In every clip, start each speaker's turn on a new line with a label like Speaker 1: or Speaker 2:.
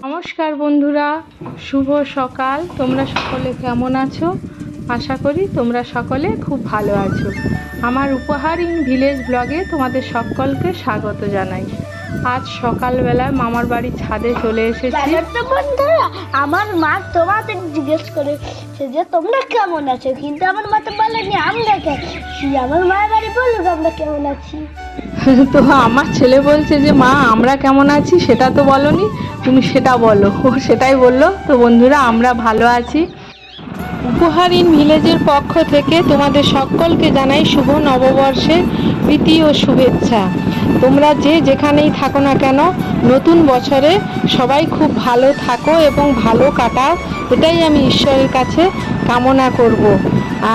Speaker 1: নমস্কার বন্ধুরা, শুভ সকাল। তোমরা সকলে কেমন আছো? আশা করি তোমরা সকলে খুব ভালো আছো। আমার উপহার ইন ভিলেজ ব্লগে তোমাদের সকলকে স্বাগত জানাই। আজ সকালবেলা মামার বাড়ির ছাদে চলে এসেছি।
Speaker 2: বন্ধুরা, আমার মা তোমাদের জিজ্ঞেস করেছে যে তোমরা কেমন আছো, কিন্তু আমার মা তো বলেনি আমরা আমার মায়ের বাড়ি বলুক আমরা কেমন আছি।
Speaker 1: তো আমার ছেলে বলছে যে মা আমরা কেমন আছি সেটা তো বলনি, তুমি সেটা বলো। ও সেটাই বললো। তো বন্ধুরা, আমরা ভালো আছি। উপহার ইন ভিলেজের পক্ষ থেকে তোমাদের সকলকে জানাই শুভ নববর্ষের প্রীতি ও শুভেচ্ছা। তোমরা যে যেখানেই থাকো না কেন, নতুন বছরে সবাই খুব ভালো থাকো এবং ভালো কাটাও, এটাই আমি ঈশ্বরের কাছে কামনা করব।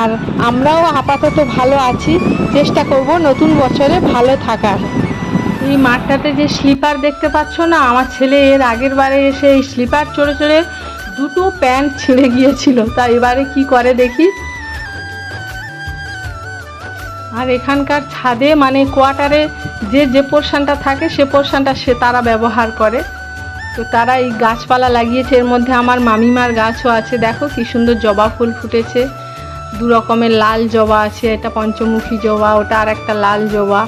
Speaker 1: আর আমরাও আপাতত ভালো আছি, চেষ্টা করব নতুন বছরে ভালো থাকার। এই মাঠটাতে যে স্লিপার দেখতে পাচ্ছ না, আমার ছেলে এর আগের বারে এসে এই স্লিপার চড়ে চড়ে দুটো প্যান্ট ছিঁড়ে গিয়েছিল। তা এবারে কি করে দেখি। আর এখানকার ছাদে মানে কোয়ার্টারে যে পোর্শনটা থাকে সে পোর্শনটা তারা ব্যবহার করে। তো তারা এই গাছপালা লাগিয়েছে, এর মধ্যে আমার মামিমার গাছও আছে। দেখো কি সুন্দর জবা ফুল ফুটেছে, দু রকমের লাল জবা আছে, এটা পঞ্চমুখী জবা, ওটা আর একটা লাল জবা,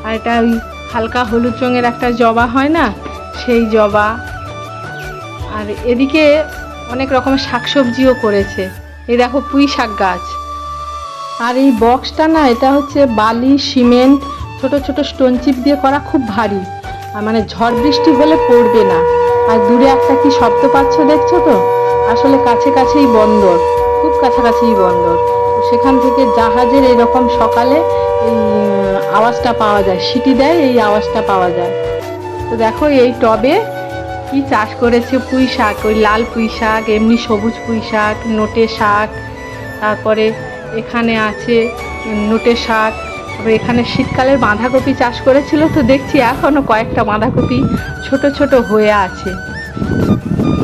Speaker 1: আর এটা ওই হালকা হলুদ রঙের একটা জবা হয় না, সেই জবা। আর এদিকে অনেক রকমের শাকসবজিও করেছে। এই দেখো পুঁই শাক গাছ। আর এই বক্সটা না, এটা হচ্ছে বালি সিমেন্ট ছোট ছোট স্টোন চিপ দিয়ে করা, খুব ভারী, আর মানে ঝড় বৃষ্টি হলে পড়বে না। আর দূরে একটা কি শব্দ পাচ্ছ দেখছো তো, আসলে কাছে কাছেই বন্দর, খুব কাছাকাছিই বন্দর। সেখান থেকে জাহাজের এরকম সকালে এই আওয়াজটা পাওয়া যায়, সিটি দেয়, এই আওয়াজটা পাওয়া যায়। তো দেখো এই টবে কি চাষ করেছে পুঁই শাক, ওই লাল পুঁই শাক, এমনি সবুজ পুঁই শাক, নোটে শাক, তারপরে এখানে আছে নোটে শাক। এখানে শীতকালের বাঁধাকপি চাষ করেছিল, তো দেখছি এখনও কয়েকটা বাঁধাকপি ছোট ছোট হয়ে আছে।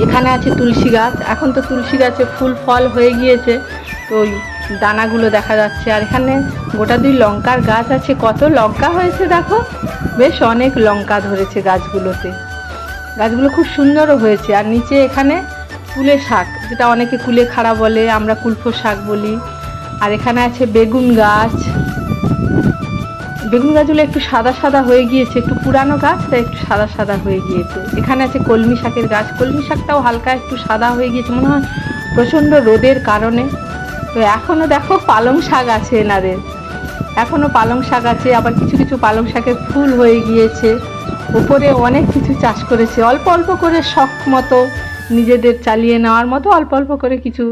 Speaker 1: এখানে আছে তুলসী গাছ, এখন তো তুলসী গাছে ফুল ফল হয়ে গিয়েছে, তো ওই দানাগুলো দেখা যাচ্ছে। আর এখানে গোটা দুই লঙ্কার গাছ আছে, কত লঙ্কা হয়েছে দেখো, বেশ অনেক লঙ্কা ধরেছে গাছগুলোতে। গাছগুলো খুব সুন্দরও হয়েছে। আর নিচে এখানে কুলে শাক, যেটা অনেকে কুলেখাড়া বলে, আমরা কুলফো শাক বলি। আর এখানে আছে বেগুন গাছ। বেগুন গাছগুলো একটু সাদা সাদা হয়ে গিয়েছে, একটু পুরানো গাছ, তাই একটু সাদা সাদা হয়ে গিয়েছে। এখানে আছে কলমি শাকের গাছ, কলমি শাকটাও হালকা একটু সাদা হয়ে গিয়েছে, মনে হয় প্রচণ্ড রোদের কারণে। তো এখনও দেখো পালং শাক আছে এনাদের, এখনও পালং শাক আছে। আবার কিছু কিছু পালং শাকের ফুল হয়ে গিয়েছে। উপরে অনেক কিছু চাষ করেছে, অল্প অল্প করে, শখ মতো নিজেদের চালিয়ে নেওয়ার মতো অল্প অল্প করে কিছু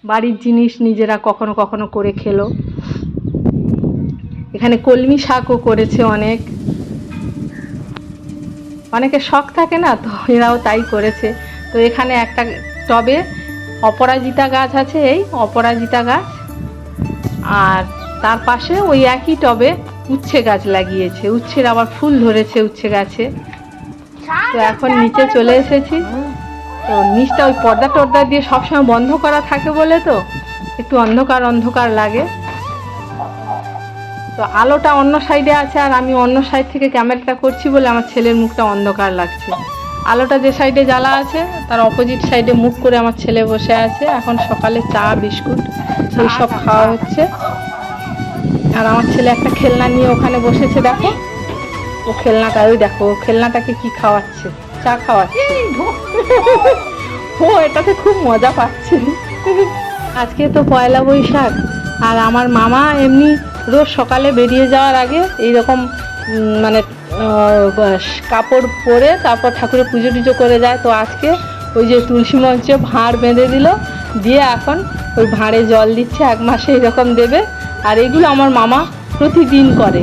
Speaker 1: বাড়ির জিনিস নিজেরা কখনো কখনো করে খেলো। এখানে কলমি শাকও করেছে অনেক, অনেকের শখ থাকে না, তো এরাও তাই করেছে। তো এখানে একটা টবে অপরাজিতা গাছ আছে, এই অপরাজিতা গাছ। আর তার পাশে ওই একই টবে উচ্ছে গাছ লাগিয়েছে, উচ্ছের আবার ফুল ধরেছে উচ্ছে গাছে। তো এখন নিচে চলে এসেছি। তো নিচটা ওই পর্দা টর্দা দিয়ে সবসময় বন্ধ করা থাকে বলে তো একটু অন্ধকার অন্ধকার লাগে। তো আলোটা অন্য সাইডে আছে, আর আমি অন্য সাইড থেকে ক্যামেরাটা করছি বলে আমার ছেলের মুখটা অন্ধকার লাগছে। আলোটা যে সাইডে জ্বালা আছে তার অপোজিট সাইডে মুখ করে আমার ছেলে বসে আছে। এখন সকালে চা বিস্কুট এই সব খাওয়া হচ্ছে। আর আমার ছেলে একটা খেলনা নিয়ে ওখানে বসেছে, দেখো ও খেলনাটা, ওই দেখো ও খেলনাটাকে কি খাওয়াচ্ছে, চা খাওয়াচ্ছে। ও এটাতে খুব মজা পাচ্ছে। আজকে তো পয়লা বৈশাখ, আর আমার মামা এমনি রোজ সকালে বেরিয়ে যাওয়ার আগে এইরকম মানে কাপড় পরে তারপর ঠাকুরের পুজো টুজো করে যায়। তো আজকে ওই যে তুলসী মঞ্চে ভাঁড় বেঁধে দিল, দিয়ে এখন ওই ভাঁড়ে জল দিচ্ছে, 1 মাসে এরকম দেবে। আর এগুলো আমার মামা প্রতিদিন করে,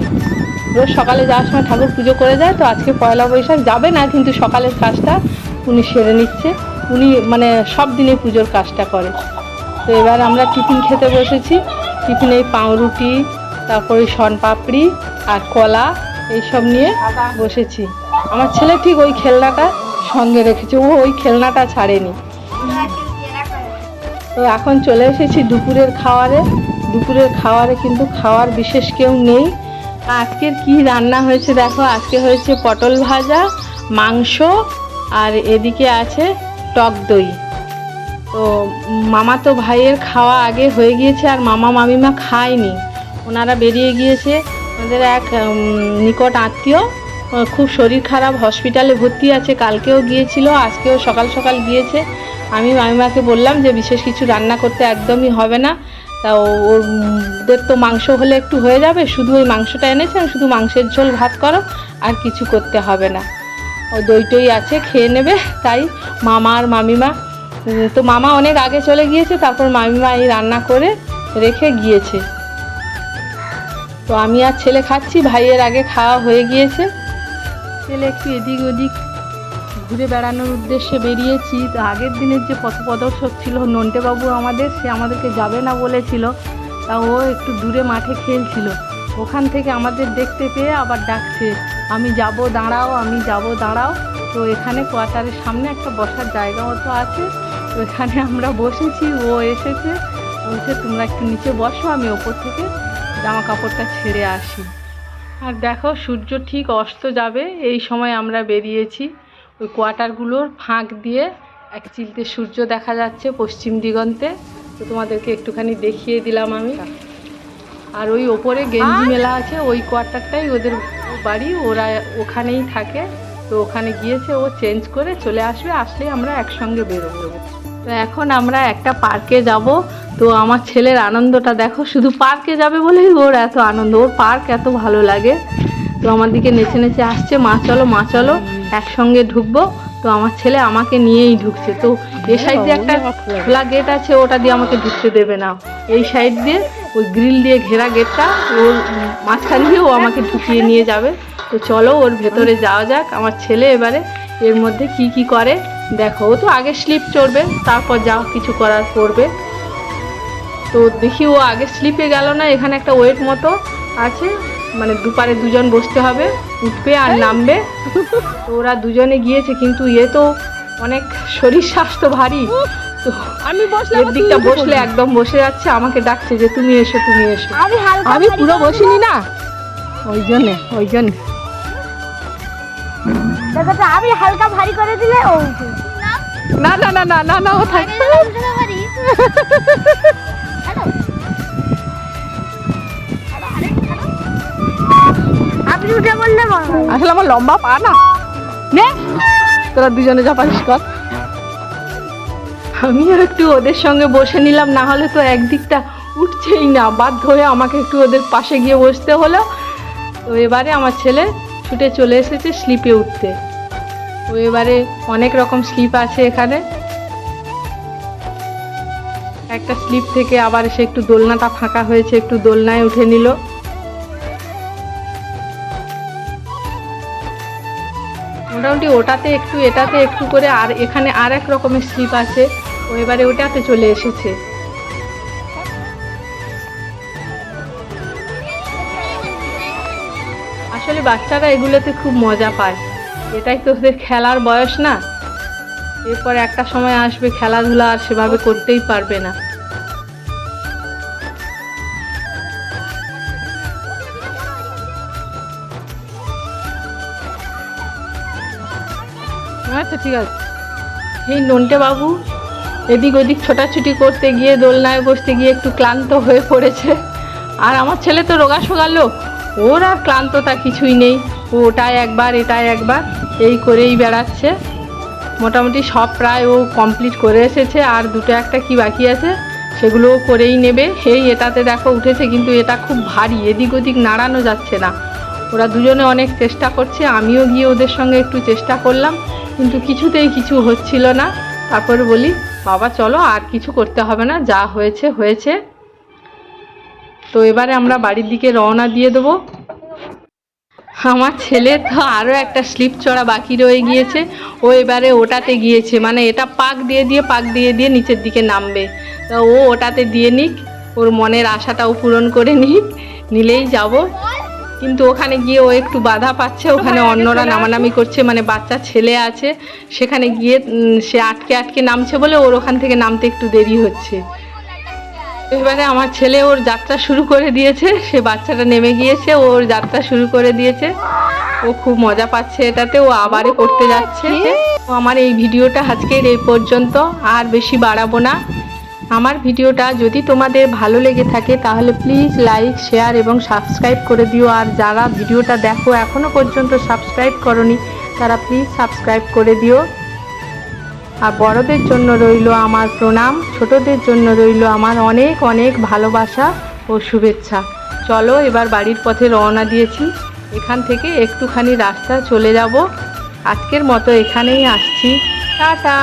Speaker 1: রোজ সকালে যাওয়ার সময় ঠাকুর পুজো করে যায়। তো আজকে পয়লা বৈশাখ যাবে না, কিন্তু সকালের কাজটা উনি সেরে নিচ্ছে। উনি মানে সব দিনে পুজোর কাজটা করে। তো এবার আমরা টিফিন খেতে বসেছি। টিফিনে পাউরুটি, তারপরে শনপাপড়ি আর কলা এইসব নিয়ে বসেছি। আমার ছেলে ঠিক ওই খেলনাটা সঙ্গে রেখেছে, ও ওই খেলনাটা ছাড়েনি। তো এখন চলে এসেছি দুপুরের খাওয়ারে। দুপুরের খাওয়ারে কিন্তু খাওয়ার বিশেষ কেউ নেই। আজকের কি রান্না হয়েছে দেখো, আজকে হয়েছে পটল ভাজা, মাংস আর এদিকে আছে টক দই। তো মামাতো ভাইয়ের খাওয়া আগে হয়ে গিয়েছে, আর মামা মামিমা খায়নি, ওনারা বেরিয়ে গিয়েছে। আমাদের এক নিকট আত্মীয় খুব শরীর খারাপ, হসপিটালে ভর্তি আছে, কালকেও গিয়েছিল, আজকেও সকাল সকাল গিয়েছে। আমি মামিমাকে বললাম যে বিশেষ কিছু রান্না করতে একদমই হবে না, তা ওদের তো মাংস হলে একটু হয়ে যাবে, শুধু ওই মাংসটা এনেছেন, শুধু মাংসের ঝোল ভাত করো, আর কিছু করতে হবে না, ও দই টই আছে খেয়ে নেবে। তাই মামা আর মামিমা, তো মামা অনেক আগে চলে গিয়েছে, তারপর মামিমা এই রান্না করে রেখে গিয়েছে। তো আমি আর ছেলে খাচ্ছি, ভাইয়ের আগে খাওয়া হয়ে গিয়েছে। ছেলে একটু এদিক ওদিক ঘুরে বেড়ানোর উদ্দেশ্যে বেরিয়েছি। তো আগের দিনের যে পথপ্রদর্শক ছিল নন্টেবাবু আমাদের, সে আমাদেরকে যাবে না বলেছিল, তা ও একটু দূরে মাঠে খেলছিল, ওখান থেকে আমাদের দেখতে পেয়ে আবার ডাকছে, আমি যাব দাঁড়াও, আমি যাব দাঁড়াও। তো এখানে কোয়ার্টারের সামনে একটা বসার জায়গা মতো আছে, তো এখানে আমরা বসেছি, ও এসেছে, বলছে তোমরা একটু নিচে বসো, আমি ওপর থেকে জামা কাপড়টা ছেড়ে আসি। আর দেখো সূর্য ঠিক অস্ত যাবে এই সময় আমরা বেরিয়েছি। ওই কোয়ার্টারগুলোর ফাঁক দিয়ে এক চিলতে সূর্য দেখা যাচ্ছে পশ্চিম দিগন্তে, তো তোমাদেরকে একটুখানি দেখিয়ে দিলাম আমি। আর ওই ওপরে গেঞ্জি মেলা আছে, ওই কোয়ার্টারটাই ওদের বাড়ি, ওরা ওখানেই থাকে। তো ওখানে গিয়েছে, ও চেঞ্জ করে চলে আসবে, আসলেই আমরা একসঙ্গে বেরোবো। তো এখন আমরা একটা পার্কে যাব। তো আমার ছেলের আনন্দটা দেখো, শুধু পার্কে যাবে বলেই ওর এত আনন্দ, ওর পার্ক এত ভালো লাগে। তো আমার দিকে নেচে নেচে আসছে, মা চলো মা চলো, একসঙ্গে ঢুকবো। তো আমার ছেলে আমাকে নিয়েই ঢুকছে। তো এই সাইড দিয়ে একটা খোলা গেট আছে, ওটা দিয়ে আমাকে ঢুকতে দেবে না, এই সাইড দিয়ে ওই গ্রিল দিয়ে ঘেরা গেটটা, ওর মাঝখান দিয়ে ও আমাকে ঢুকিয়ে নিয়ে যাবে। তো চলো ওর ভেতরে যাওয়া যাক। আমার ছেলে এবারে এর মধ্যে কি কি করে দেখো, ও তো আগে স্লিপ চড়বে, তারপর যা কিছু করার করবে। তো দেখি ও আগে স্লিপে গেল না, এখানে একটা ওয়েট মতো আছে, মানে দুপারে দুজন বসতে হবে, উঠবে আর নামবে। তো ওরা দুজনে গিয়েছে, কিন্তু এ তো অনেক শরীর স্বাস্থ্য ভারী, তো আমি বসলে দিকটা বসলে একদম বসে যাচ্ছে, আমাকে ডাকছে যে তুমি এসো তুমি এসো। আমি পুরো বসিনি না, ওই জন্যে
Speaker 2: আমি হালকা ভারী করে দিলে ও
Speaker 1: না না না না না না ও থাকবে।
Speaker 2: আপনি উঠে বললে
Speaker 1: আসলে আমার লম্বা পা না, নে তোরা দুজনে যা পারিস কর। আমিও একটু ওদের সঙ্গে বসে নিলাম, না হলে তো একদিকটা উঠছেই না, বাধ্য হয়ে আমাকে একটু ওদের পাশে গিয়ে বসতে হলো। তো এবারে আমার ছেলে ছুটে চলে এসেছে স্লিপে উঠতে। তো এবারে অনেক রকম স্লিপ আছে এখানে, একটা স্লিপ থেকে আবার এসে একটু দোলনাটা ফাঁকা হয়েছে, একটু দোলনায় উঠে নিল। মোটামুটি ওটাতে একটু এটাতে একটু করে, আর এখানে আর এক রকমের স্লিপ আছে, ও এবারে ওটাতে চলে এসেছে। আসলে বাচ্চারা এগুলোতে খুব মজা পায়, এটাই তো ওদের খেলার বয়স না, এরপর একটা সময় আসবে খেলাধুলা আর সেভাবে করতেই পারবে না। আচ্ছা ঠিক আছে। এই নন্টে বাবু এদিক ওদিক ছোটাছুটি করতে গিয়ে, দোলনায় বসতে গিয়ে একটু ক্লান্ত হয়ে পড়েছে, আর আমার ছেলে তো রোগা সোগালো, ওর আর ক্লান্ততা কিছুই নেই, ও ওটায় একবার এটায় একবার এই করেই বেড়াচ্ছে। মোটামুটি সব প্রায় ও কমপ্লিট করে এসেছে, আর দুটো একটা কি বাকি আছে সেগুলোও করেই নেবে। এই এটাতে দেখো উঠেছে, কিন্তু এটা খুব ভারী, এদিক ওদিক নাড়ানো যাচ্ছে না। ওরা দুজনে অনেক চেষ্টা করছে, আমিও গিয়ে ওদের সঙ্গে একটু চেষ্টা করলাম, কিন্তু কিছুতেই কিছু হচ্ছিল না। তারপরে বলি বাবা চলো আর কিছু করতে হবে না, যা হয়েছে হয়েছে। তো এবারে আমরা বাড়ির দিকে রওনা দিয়ে দেবো। আমার ছেলে তো আরও একটা স্লিপ চড়া বাকি রয়ে গিয়েছে, ও এবারে ওটাতে গিয়েছে, মানে এটা পাক দিয়ে দিয়ে নিচের দিকে নামবে। তো ও ওটাতে দিয়ে নিক, ওর মনের আশাটাও পূরণ করে নিক, নিলেই যাব। কিন্তু ওখানে গিয়ে ও একটু বাধা পাচ্ছে, ওখানে অন্যরা নামানামি করছে, মানে বাচ্চা ছেলে আছে, সেখানে গিয়ে সে আটকে আটকে নামছে বলে ওর ওখান থেকে নামতে একটু দেরি হচ্ছে। এবারে আমার ছেলে ওর যাত্রা শুরু করে দিয়েছে, সে বাচ্চাটা নেমে গিয়েছে, ওর যাত্রা শুরু করে দিয়েছে। ও খুব মজা পাচ্ছে এটাতে, ও আবারও করতে যাচ্ছে। তো আমার এই ভিডিওটা আজকের এই পর্যন্ত, আর বেশি বাড়াবো না। আমার ভিডিওটা যদি তোমাদের ভালো লেগে থাকে তাহলে প্লিজ লাইক, শেয়ার এবং সাবস্ক্রাইব করে দিও। আর যারা ভিডিওটা দেখো এখনও পর্যন্ত সাবস্ক্রাইব করনি তারা প্লিজ সাবস্ক্রাইব করে দিও। আর বড়দের জন্য রইল আমার প্রণাম, ছোটদের জন্য রইল আমার অনেক অনেক ভালোবাসা ও শুভেচ্ছা। চলো এবার বাড়ির পথে রওনা দিয়েছি, এখান থেকে একটুখানি রাস্তা চলে যাব। আজকের মতো এখানেই আসছি, টাটা।